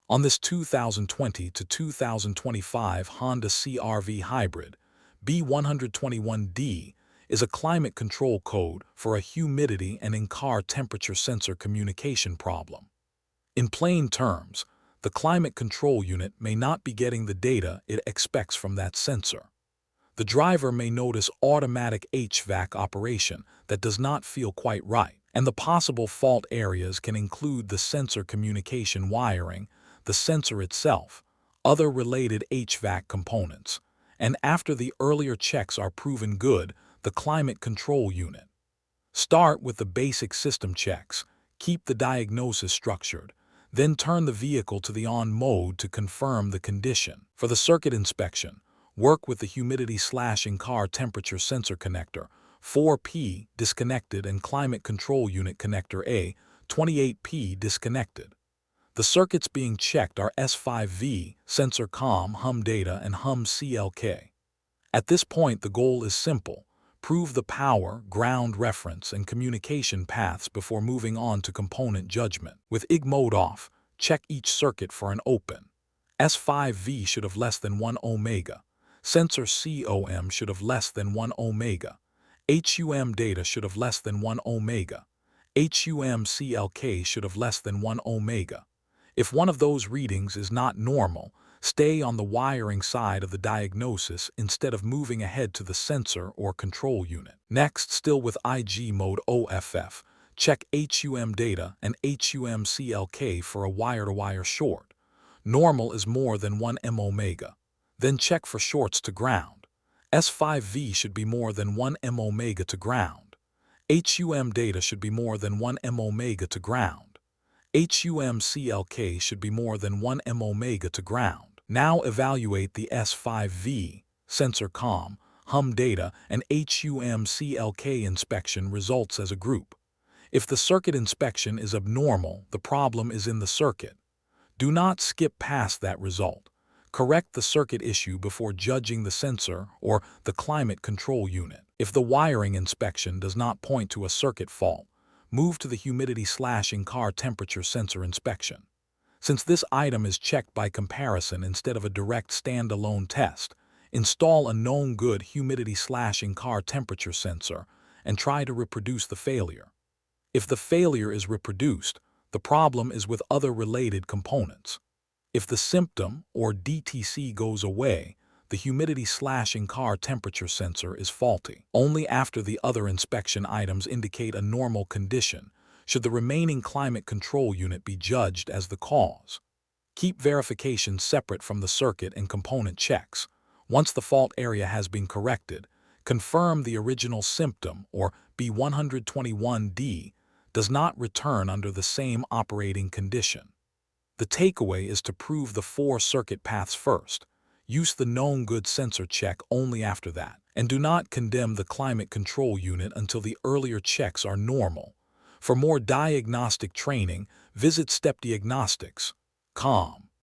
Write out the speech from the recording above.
On this 2020 to 2025 Honda CR-V Hybrid, B121D is a climate control code for a humidity and in-car temperature sensor communication problem. In plain terms, the climate control unit may not be getting the data it expects from that sensor. The driver may notice automatic HVAC operation that does not feel quite right, and the possible fault areas can include the sensor communication wiring, the sensor itself, other related HVAC components, and after the earlier checks are proven good, the climate control unit. Start with the basic system checks, keep the diagnosis structured, then turn the vehicle to the on mode to confirm the condition. For the circuit inspection, work with the humidity/in-car temperature sensor connector, 4P disconnected and climate control unit connector A, 28P disconnected. The circuits being checked are S5V, sensor COM, hum data, and hum CLK. At this point, the goal is simple. Prove the power, ground reference, and communication paths before moving on to component judgment. With IG mode off, check each circuit for an open. S5V should have less than 1 ohmega. Sensor COM should have less than 1 ohmega. HUM data should have less than 1 ohmega. HUM CLK should have less than 1 ohmega. If one of those readings is not normal, stay on the wiring side of the diagnosis instead of moving ahead to the sensor or control unit. Next, still with IG mode OFF, check HUM data and HUM CLK for a wire-to-wire short. Normal is more than 1 ohmega. Then check for shorts to ground. S5V should be more than 1 ohmega to ground. HUM data should be more than 1 ohmega to ground. HUM CLK should be more than 1 ohmega to ground. Now evaluate the S5V, sensor COM, hum data, and HUM CLK inspection results as a group. If the circuit inspection is abnormal, the problem is in the circuit. Do not skip past that result. Correct the circuit issue before judging the sensor or the climate control unit. If the wiring inspection does not point to a circuit fault, move to the humidity/in-car temperature sensor inspection. Since this item is checked by comparison instead of a direct standalone test, install a known good humidity/in-car temperature sensor and try to reproduce the failure. If the failure is reproduced, the problem is with other related components. If the symptom or DTC goes away, the humidity/in-car temperature sensor is faulty. Only after the other inspection items indicate a normal condition should the remaining climate control unit be judged as the cause. Keep verification separate from the circuit and component checks. Once the fault area has been corrected, confirm the original symptom or B121D does not return under the same operating condition. The takeaway is to prove the 4 circuit paths first. Use the known good sensor check only after that, and do not condemn the climate control unit until the earlier checks are normal. For more diagnostic training, visit Diagnostics.com.